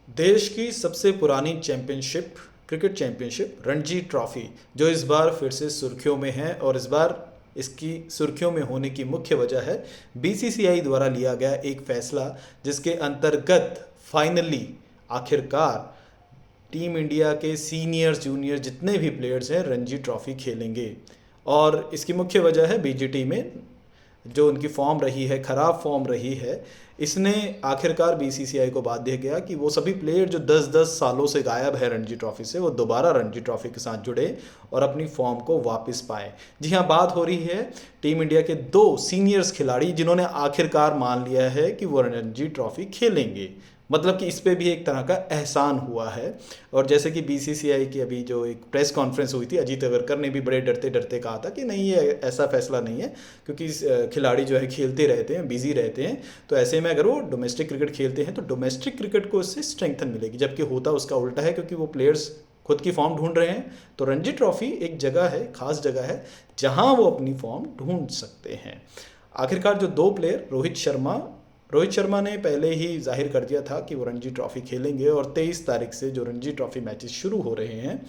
देश की सबसे पुरानी championship, cricket championship Ranji trophy, जो इस बार फिर से सुर्खियों में है। और इस बार इसकी सुर्खियों में होने की मुख्य वजह है बीसीसीआई द्वारा लिया गया एक फैसला, जिसके अंतर्गत फाइनली आखिरकार टीम इंडिया के सीनियर जूनियर जितने भी प्लेयर्स हैं रणजी ट्रॉफी खेलेंगे। और इसकी मुख्य वजह है बीजीटी में जो उनकी फॉर्म रही है, ख़राब फॉर्म रही है। इसने आखिरकार बीसीसीआई को बाध्य किया कि वो सभी प्लेयर जो 10-10 सालों से गायब है रणजी ट्रॉफी से, वो दोबारा रणजी ट्रॉफी के साथ जुड़े और अपनी फॉर्म को वापस पाएँ। जी हाँ, बात हो रही है टीम इंडिया के दो सीनियर्स खिलाड़ी जिन्होंने आखिरकार मान लिया है कि वो रणजी ट्रॉफी खेलेंगे। मतलब कि इस पे भी एक तरह का एहसान हुआ है। और जैसे कि बीसीसीआई की अभी जो एक प्रेस कॉन्फ्रेंस हुई थी, अजीत अगरकर ने भी बड़े डरते डरते कहा था कि नहीं, ये ऐसा फैसला नहीं है, क्योंकि खिलाड़ी जो है खेलते रहते हैं, बिजी रहते हैं, तो ऐसे में अगर वो डोमेस्टिक क्रिकेट खेलते हैं तो डोमेस्टिक क्रिकेट को इससे स्ट्रेंथन मिलेगी। जबकि होता उसका उल्टा है, क्योंकि वो प्लेयर्स खुद की फॉर्म ढूंढ रहे हैं। तो रणजी ट्रॉफी एक जगह है, खास जगह है, जहां वो अपनी फॉर्म ढूंढ सकते हैं। आखिरकार जो दो प्लेयर रोहित शर्मा ने पहले ही जाहिर कर दिया था कि वो रणजी ट्रॉफी खेलेंगे, और 23 तारीख से जो रणजी ट्रॉफी मैचेस शुरू हो रहे हैं,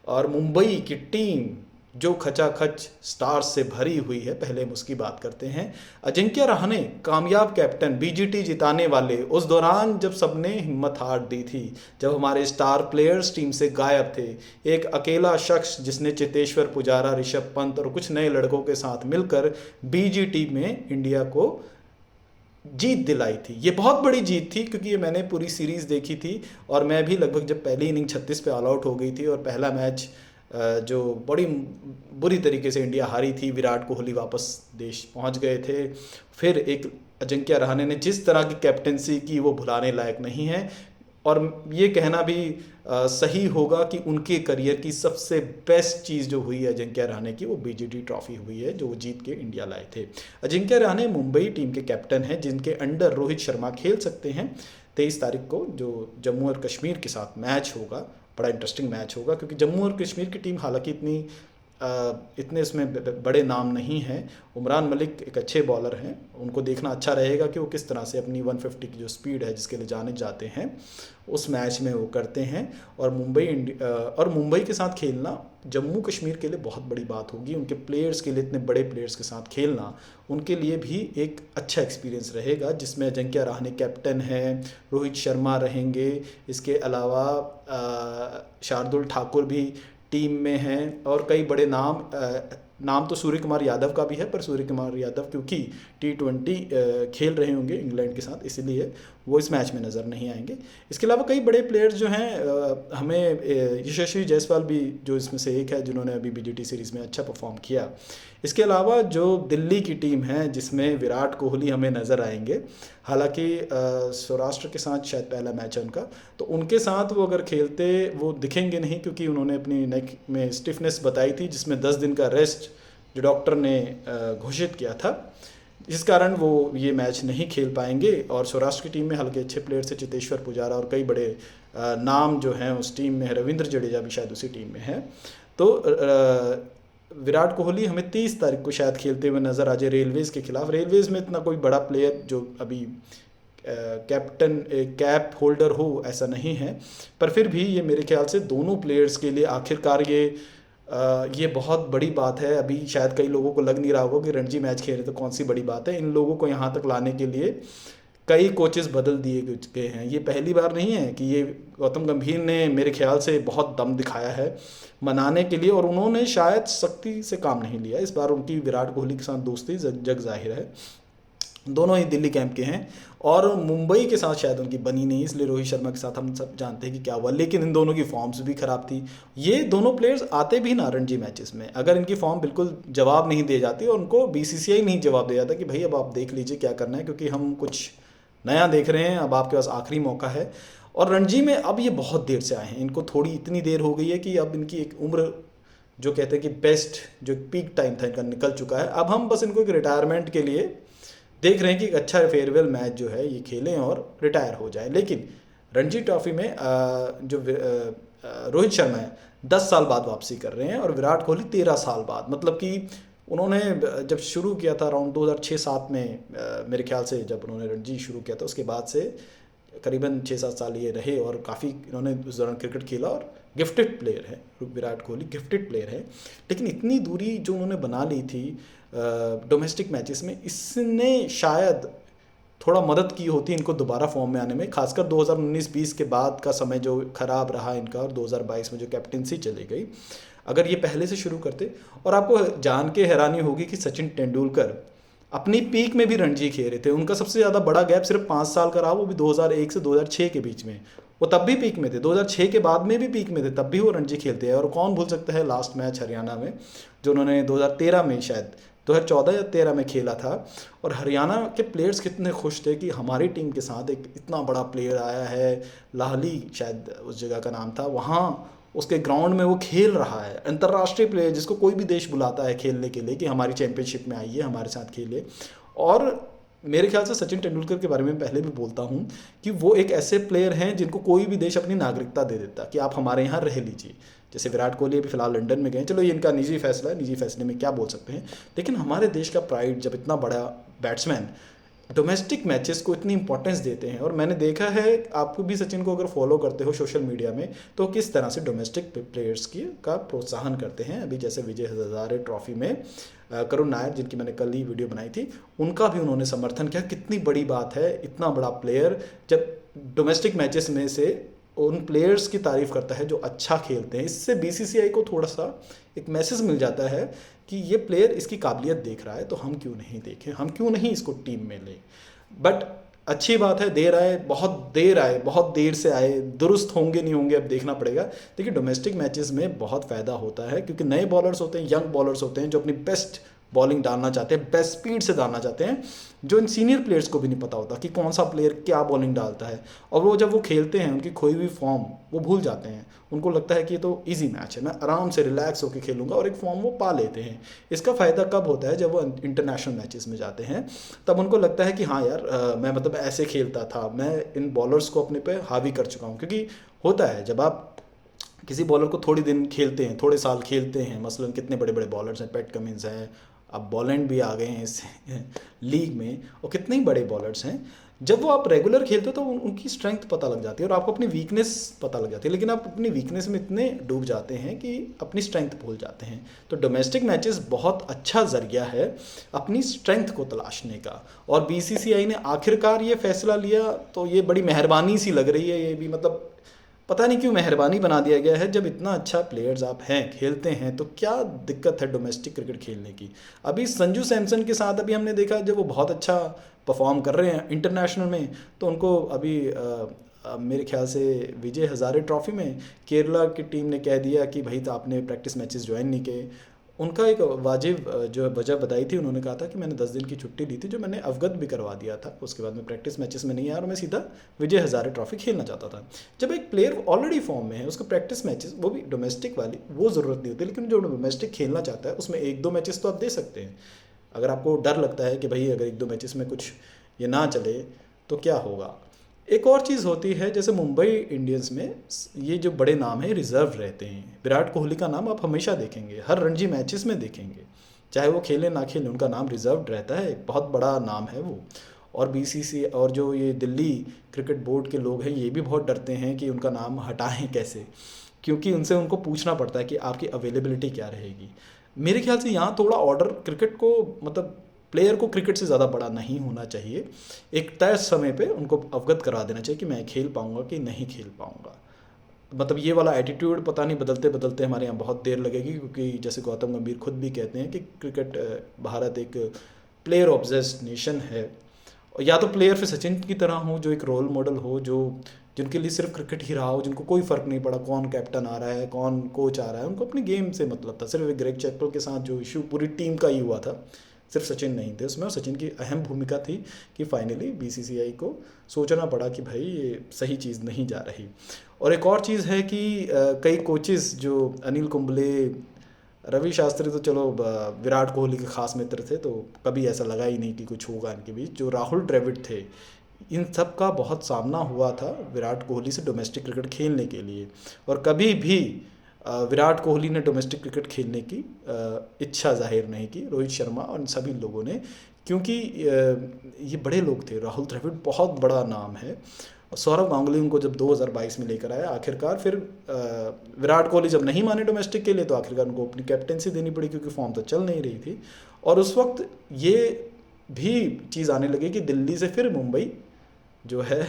और मुंबई की टीम जो खचाखच स्टार्स से भरी हुई है, पहले हम उसकी बात करते हैं। अजिंक्य रहाणे कामयाब कैप्टन, बीजीटी जिताने वाले, उस दौरान जब सबने हिम्मत हार दी थी, जब हमारे स्टार प्लेयर्स टीम से गायब थे, एक अकेला शख्स जिसने चेतेश्वर पुजारा, ऋषभ पंत और कुछ नए लड़कों के साथ मिलकर बीजीटी में इंडिया को जीत दिलाई थी। ये बहुत बड़ी जीत थी, क्योंकि ये मैंने पूरी सीरीज़ देखी थी, और मैं भी लगभग जब पहली इनिंग 36 पे ऑल आउट हो गई थी और पहला मैच जो बड़ी बुरी तरीके से इंडिया हारी थी, विराट कोहली वापस देश पहुंच गए थे, फिर एक अजिंक्य रहाणे ने जिस तरह की कैप्टनसी की वो भुलाने लायक नहीं है। और ये कहना भी सही होगा कि उनके करियर की सबसे बेस्ट चीज़ जो हुई है अजिंक्य रहाणे की, वो बीजीटी ट्रॉफी हुई है, जो वो जीत के इंडिया लाए थे। अजिंक्य रहाणे मुंबई टीम के कैप्टन हैं, जिनके अंडर रोहित शर्मा खेल सकते हैं। 23 तारीख को जो जम्मू और कश्मीर के साथ मैच होगा, बड़ा इंटरेस्टिंग मैच होगा, क्योंकि जम्मू और कश्मीर की टीम हालांकि इतने इसमें बड़े नाम नहीं हैं। उमरान मलिक एक अच्छे बॉलर हैं, उनको देखना अच्छा रहेगा कि वो किस तरह से अपनी 150 की जो स्पीड है, जिसके लिए जाने जाते हैं, उस मैच में वो करते हैं। और मुंबई के साथ खेलना जम्मू कश्मीर के लिए बहुत बड़ी बात होगी। उनके प्लेयर्स के लिए, इतने बड़े प्लेयर्स के साथ खेलना उनके लिए भी एक अच्छा एक्सपीरियंस रहेगा, जिसमें अजिंक्य रहाणे कैप्टन हैं, रोहित शर्मा रहेंगे, इसके अलावा शार्दुल ठाकुर भी टीम में हैं, और कई बड़े नाम तो सूर्य कुमार यादव का भी है, पर सूर्य कुमार यादव क्योंकि T20 खेल रहे होंगे इंग्लैंड के साथ, इसलिए वो इस मैच में नज़र नहीं आएंगे। इसके अलावा कई बड़े प्लेयर्स जो हैं, हमें यशस्वी जायसवाल भी जो इसमें से एक है, जिन्होंने अभी बीजीटी सीरीज़ में अच्छा परफॉर्म किया। इसके अलावा जो दिल्ली की टीम है, जिसमें विराट कोहली हमें नज़र आएंगे, हालांकि सौराष्ट्र के साथ शायद पहला मैच है उनका, तो उनके साथ वो अगर खेलते वो दिखेंगे नहीं, क्योंकि उन्होंने अपनी नेक में स्टिफनेस बताई थी, जिसमें 10 दिन का रेस्ट जो डॉक्टर ने घोषित किया था, जिस कारण वो ये मैच नहीं खेल पाएंगे। और सौराष्ट्र की टीम में हल्के अच्छे प्लेयर से चेतेश्वर पुजारा और कई बड़े नाम जो हैं उस टीम में है, रविंद्र जडेजा भी शायद उसी टीम में है। तो विराट कोहली हमें 30 तारीख को शायद खेलते हुए नज़र आ जाए रेलवेज़ के खिलाफ। रेलवेज़ में इतना कोई बड़ा प्लेयर जो अभी कैप्टन कैप होल्डर हो ऐसा नहीं है, पर फिर भी ये मेरे ख्याल से दोनों प्लेयर्स के लिए आखिरकार ये बहुत बड़ी बात है। अभी शायद कई लोगों को लग नहीं रहा होगा कि रणजी मैच खेले तो कौन सी बड़ी बात है। इन लोगों को यहाँ तक लाने के लिए कई कोचेस बदल दिए गए हैं। ये पहली बार नहीं है कि ये गौतम गंभीर ने मेरे ख्याल से बहुत दम दिखाया है मनाने के लिए, और उन्होंने शायद सख्ती से काम नहीं लिया। इस बार उनकी विराट कोहली के साथ दोस्ती जग जाहिर है, दोनों ही दिल्ली कैंप के हैं, और मुंबई के साथ शायद उनकी बनी नहीं, इसलिए रोहित शर्मा के साथ हम सब जानते हैं कि क्या हुआ। लेकिन इन दोनों की फॉर्म्स भी ख़राब थी। ये दोनों प्लेयर्स आते भी ना रणजी मैचेस में, अगर इनकी फॉर्म बिल्कुल जवाब नहीं दे जाती और उनको बीसीसीआई नहीं जवाब दे जाता कि भाई अब आप देख लीजिए क्या करना है, क्योंकि हम कुछ नया देख रहे हैं, अब आपके पास आखिरी मौका है। और रणजी में अब ये बहुत देर से आए हैं, इनको थोड़ी इतनी देर हो गई है कि अब इनकी एक उम्र, जो कहते हैं कि बेस्ट जो पीक टाइम था इनका, निकल चुका है। अब हम बस इनको एक रिटायरमेंट के लिए देख रहे हैं कि एक अच्छा फेयरवेल मैच जो है ये खेलें और रिटायर हो जाए। लेकिन रणजी ट्रॉफी में रोहित शर्मा है 10 साल बाद वापसी कर रहे हैं, और विराट कोहली 13 साल बाद। मतलब कि उन्होंने जब शुरू किया था अराउंड 2006-07 में, मेरे ख्याल से जब उन्होंने रणजी शुरू किया था, उसके बाद से करीबन 6-7 साल ये रहे और काफ़ी इन्होंने उस दौरान क्रिकेट खेला और गिफ्टेड प्लेयर है विराट कोहली, गिफ्टेड प्लेयर है। लेकिन इतनी दूरी जो उन्होंने बना ली थी डोमेस्टिक मैचेस में, इसने शायद थोड़ा मदद की होती इनको दोबारा फॉर्म में आने में, खासकर 2019-20 के बाद का समय जो खराब रहा इनका और 2022 में जो कैप्टेंसी चली गई, अगर ये पहले से शुरू करते। और आपको जान के हैरानी होगी कि सचिन तेंदुलकर अपनी पीक में भी रणजी खेल रहे थे। उनका सबसे ज़्यादा बड़ा गैप सिर्फ 5 साल का रहा, वो भी 2001 से 2006 के बीच में। वो तब भी पीक में थे, 2006 के बाद में भी पीक में थे, तब भी वो रणजी खेलते हैं। और कौन भूल सकता है लास्ट मैच हरियाणा में जो उन्होंने 2013 में, शायद 2014 या 13 में खेला था। और हरियाणा के प्लेयर्स कितने खुश थे कि हमारी टीम के साथ एक इतना बड़ा प्लेयर आया है, लाहली शायद उस जगह का नाम था, वहाँ उसके ग्राउंड में वो खेल रहा है। अंतर्राष्ट्रीय प्लेयर जिसको कोई भी देश बुलाता है खेलने के लिए कि हमारी चैंपियनशिप में आइए, हमारे साथ खेलिए। और मेरे ख्याल से सचिन तेंदुलकर के बारे में पहले भी बोलता हूँ कि वो एक ऐसे प्लेयर हैं जिनको कोई भी देश अपनी नागरिकता दे देता कि आप हमारे यहाँ रह लीजिए। जैसे विराट कोहली अभी फिलहाल लंदन में गए, चलो ये इनका निजी फैसला है, निजी फैसले में क्या बोल सकते हैं, लेकिन हमारे देश का प्राइड जब इतना बड़ा बैट्समैन डोमेस्टिक मैचेस को इतनी इंपॉर्टेंस देते हैं। और मैंने देखा है, आपको भी सचिन को अगर फॉलो करते हो सोशल मीडिया में, तो किस तरह से डोमेस्टिक प्लेयर्स की का प्रोत्साहन करते हैं। अभी जैसे विजय हजारे ट्रॉफी में करुण नायर, जिनकी मैंने कल ही वीडियो बनाई थी, उनका भी उन्होंने समर्थन किया। कितनी बड़ी बात है, इतना बड़ा प्लेयर जब डोमेस्टिक मैचेस में से उन प्लेयर्स की तारीफ करता है जो अच्छा खेलते हैं। इससे बीसीसीआई को थोड़ा सा एक मैसेज मिल जाता है कि ये प्लेयर इसकी काबिलियत देख रहा है, तो हम क्यों नहीं देखें, हम क्यों नहीं इसको टीम में लें। बट अच्छी बात है, देर आए बहुत देर से आए, दुरुस्त होंगे नहीं होंगे अब देखना पड़ेगा। देखिए डोमेस्टिक मैचेस में बहुत फ़ायदा होता है क्योंकि नए बॉलर्स होते हैं, यंग बॉलर्स होते हैं जो अपनी बेस्ट बॉलिंग डालना चाहते हैं, बेस्ट स्पीड से डालना चाहते हैं, जो इन सीनियर प्लेयर्स को भी नहीं पता होता कि कौन सा प्लेयर क्या बॉलिंग डालता है। और वो जब वो खेलते हैं, उनकी खोई हुई फॉर्म वो भूल जाते हैं। उनको लगता है कि ये तो इजी मैच है, मैं आराम से रिलैक्स होकर खेलूंगा, और एक फॉर्म वो पा लेते हैं। इसका फ़ायदा कब होता है, जब वो इंटरनेशनल मैचेस में जाते हैं, तब उनको लगता है कि हाँ यार मैं मतलब ऐसे खेलता था, मैं इन बॉलर्स को अपने पे हावी कर चुका हूँ। क्योंकि होता है जब आप किसी बॉलर को थोड़ी दिन खेलते हैं, थोड़े साल खेलते हैं, मसलन कितने बड़े बड़े बॉलर्स हैं, पैट कमिंस हैं, अब बॉलैंड भी आ गए हैं इस लीग में, और कितने ही बड़े बॉलर्स हैं। जब वो आप रेगुलर खेलते हो तो उनकी स्ट्रेंथ पता लग जाती है और आपको अपनी वीकनेस पता लग जाती है। लेकिन आप अपनी वीकनेस में इतने डूब जाते हैं कि अपनी स्ट्रेंथ भूल जाते हैं। तो डोमेस्टिक मैचेस बहुत अच्छा जरिया है अपनी स्ट्रेंथ को तलाशने का। और बीसीसीआई ने आखिरकार ये फैसला लिया, तो ये बड़ी मेहरबानी सी लग रही है। ये भी मतलब पता नहीं क्यों मेहरबानी बना दिया गया है। जब इतना अच्छा प्लेयर्स आप हैं, खेलते हैं, तो क्या दिक्कत है डोमेस्टिक क्रिकेट खेलने की। अभी संजू सैमसन के साथ अभी हमने देखा जब वो बहुत अच्छा परफॉर्म कर रहे हैं इंटरनेशनल में, तो उनको अभी मेरे ख्याल से विजय हजारे ट्रॉफी में केरला की टीम ने कह दिया कि भाई तो आपने प्रैक्टिस मैचेस ज्वाइन नहीं किए। उनका एक वाजिब जो वजह बताई थी, उन्होंने कहा था कि मैंने 10 दिन की छुट्टी ली थी जो मैंने अवगत भी करवा दिया था, उसके बाद मैं प्रैक्टिस मैचेस में नहीं आया और मैं सीधा विजय हजारे ट्रॉफी खेलना चाहता था। जब एक प्लेयर ऑलरेडी फॉर्म में है, उसको प्रैक्टिस मैचेस, वो भी डोमेस्टिक वाली, वो ज़रूरत नहीं होती। लेकिन जो डोमेस्टिक खेलना चाहता है उसमें 1-2 मैचेस तो आप दे सकते हैं। अगर आपको डर लगता है कि भाई अगर 1-2 मैचेस में कुछ ये ना चले तो क्या होगा। एक और चीज़ होती है, जैसे मुंबई इंडियंस में ये जो बड़े नाम हैं रिजर्व रहते हैं। विराट कोहली का नाम आप हमेशा देखेंगे, हर रणजी मैचेस में देखेंगे, चाहे वो खेले ना खेले, उनका नाम रिजर्व रहता है। एक बहुत बड़ा नाम है वो। और बीसीसी और जो ये दिल्ली क्रिकेट बोर्ड के लोग हैं, ये भी बहुत डरते हैं कि उनका नाम हटाएं कैसे, क्योंकि उनसे उनको पूछना पड़ता है कि आपकी अवेलेबिलिटी क्या रहेगी। मेरे ख्याल से यहाँ थोड़ा ऑर्डर क्रिकेट को, मतलब प्लेयर को क्रिकेट से ज़्यादा बड़ा नहीं होना चाहिए। एक तय समय पे उनको अवगत करा देना चाहिए कि मैं खेल पाऊँगा कि नहीं खेल पाऊँगा। मतलब ये वाला एटीट्यूड पता नहीं बदलते बदलते हमारे यहाँ बहुत देर लगेगी, क्योंकि जैसे गौतम गंभीर खुद भी कहते हैं कि क्रिकेट भारत एक प्लेयर ऑब्सेस्ड नेशन है। या तो प्लेयर फिर सचिन की तरह हो, जो एक रोल मॉडल हो, जो जिनके लिए सिर्फ क्रिकेट ही रहा हो, जिनको कोई फ़र्क नहीं पड़ा कौन कैप्टन आ रहा है, कौन कोच आ रहा है, उनको अपनी गेम से मतलब था। सिर्फ ग्रेग चैपल के साथ जो इशू पूरी टीम का ही हुआ था, सिर्फ सचिन नहीं थे उसमें, और सचिन की अहम भूमिका थी कि फाइनली बीसीसीआई को सोचना पड़ा कि भाई ये सही चीज़ नहीं जा रही। और एक और चीज़ है कि कई कोचेस जो अनिल कुंबले, रवि शास्त्री तो चलो विराट कोहली के खास मित्र थे, तो कभी ऐसा लगा ही नहीं कि कुछ होगा इनके बीच। जो राहुल द्रविड़ थे, इन सब का बहुत सामना हुआ था विराट कोहली से डोमेस्टिक क्रिकेट खेलने के लिए, और कभी भी विराट कोहली ने डोमेस्टिक क्रिकेट खेलने की इच्छा जाहिर नहीं की, रोहित शर्मा और इन सभी लोगों ने, क्योंकि ये बड़े लोग थे। राहुल द्रविड़ बहुत बड़ा नाम है, सौरव गांगुली उनको जब 2022 में लेकर आया आखिरकार, फिर विराट कोहली जब नहीं माने डोमेस्टिक के लिए तो आखिरकार उनको अपनी कैप्टेंसी देनी पड़ी क्योंकि फॉर्म तो चल नहीं रही थी। और उस वक्त ये भी चीज़ आने लगी कि दिल्ली से फिर मुंबई जो है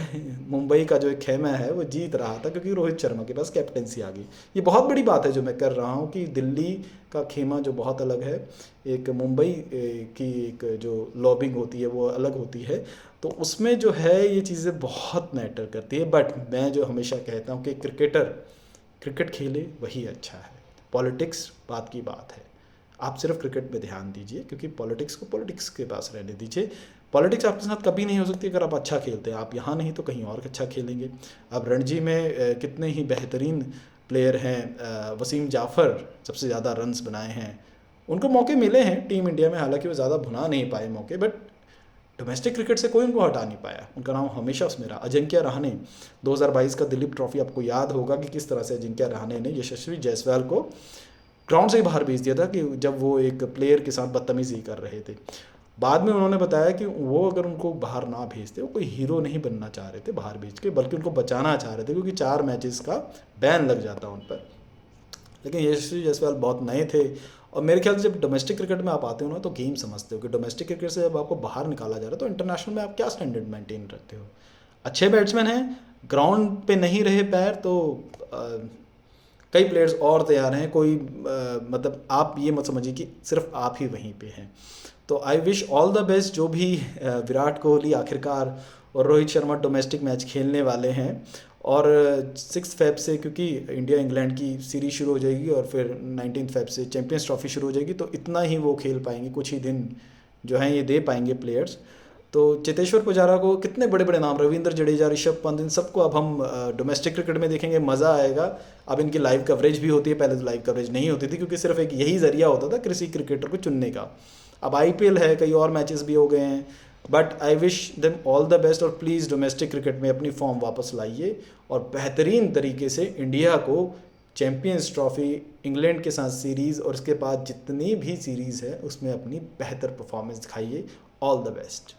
मुंबई का जो एक खेमा है वो जीत रहा था क्योंकि रोहित शर्मा के पास कैप्टेंसी आ गई। ये बहुत बड़ी बात है जो मैं कर रहा हूँ कि दिल्ली का खेमा जो बहुत अलग है, एक मुंबई की एक जो लॉबिंग होती है वो अलग होती है, तो उसमें जो है ये चीज़ें बहुत मैटर करती है। बट मैं जो हमेशा कहता हूँ कि क्रिकेट खेले वही अच्छा है, पॉलिटिक्स बात की बात है। आप सिर्फ क्रिकेट पे ध्यान दीजिए क्योंकि पॉलिटिक्स को पॉलिटिक्स के पास रहने दीजिए। पॉलिटिक्स आपके साथ कभी नहीं हो सकती अगर आप अच्छा खेलते हैं, आप यहाँ नहीं तो कहीं और अच्छा खेलेंगे। अब रणजी में कितने ही बेहतरीन प्लेयर हैं, वसीम जाफ़र सबसे ज़्यादा रन्स बनाए हैं, उनको मौके मिले हैं टीम इंडिया में, हालांकि वो ज़्यादा भुना नहीं पाए मौके, बट डोमेस्टिक क्रिकेट से कोई उनको हटा नहीं पाया। उनका नाम हमेशा उसमें रहा। अजिंक्य रहाणे 2022 का दिलीप ट्रॉफी आपको याद होगा कि किस तरह से अजिंक्य रहाणे ने यशस्वी जायसवाल को ग्राउंड से ही बाहर भेज दिया था कि जब वो एक प्लेयर के साथ बदतमीज़ी कर रहे थे। बाद में उन्होंने बताया कि वो अगर उनको बाहर ना भेजते, वो कोई हीरो नहीं बनना चाह रहे थे बाहर भेज के, बल्कि उनको बचाना चाह रहे थे क्योंकि 4 मैचेस का बैन लग जाता उन पर। लेकिन यशस्वी जायसवाल बहुत नए थे और मेरे ख्याल से जब डोमेस्टिक क्रिकेट में आप आते हो ना तो गेम समझते हो कि डोमेस्टिक क्रिकेट से जब आपको बाहर निकाला जा रहा है तो इंटरनेशनल में आप क्या स्टैंडर्ड मेंटेन रखते हो। अच्छे बैट्समैन हैं, ग्राउंड पे नहीं रहे पैर तो कई प्लेयर्स और तैयार हैं, कोई मतलब आप ये मत समझिए कि सिर्फ आप ही वहीं पे हैं। तो I wish all the best जो भी विराट कोहली आखिरकार और रोहित शर्मा डोमेस्टिक मैच खेलने वाले हैं। और 6 फेब से क्योंकि इंडिया इंग्लैंड की सीरीज शुरू हो जाएगी और फिर 19 फेब से चैंपियंस ट्रॉफी शुरू हो जाएगी, तो इतना ही वो खेल पाएंगे, कुछ ही दिन जो हैं ये दे पाएंगे प्लेयर्स। तो चेतेश्वर पुजारा को, कितने बड़े बड़े नाम, रविंद्र जडेजा, ऋषभ पंत, इन सबको अब हम डोमेस्टिक क्रिकेट में देखेंगे, मज़ा आएगा। अब इनकी लाइव कवरेज भी होती है, पहले तो लाइव कवरेज नहीं होती थी क्योंकि सिर्फ एक यही ज़रिया होता था किसी क्रिकेटर को चुनने का। अब IPL है, कई और मैचेस भी हो गए हैं, but I wish them all the best. और प्लीज़ डोमेस्टिक क्रिकेट में अपनी फॉर्म वापस लाइए और बेहतरीन तरीके से इंडिया को चैम्पियंस ट्रॉफी, इंग्लैंड के साथ सीरीज़ और इसके बाद जितनी भी सीरीज़ है उसमें अपनी बेहतर परफॉर्मेंस दिखाइए। All the best.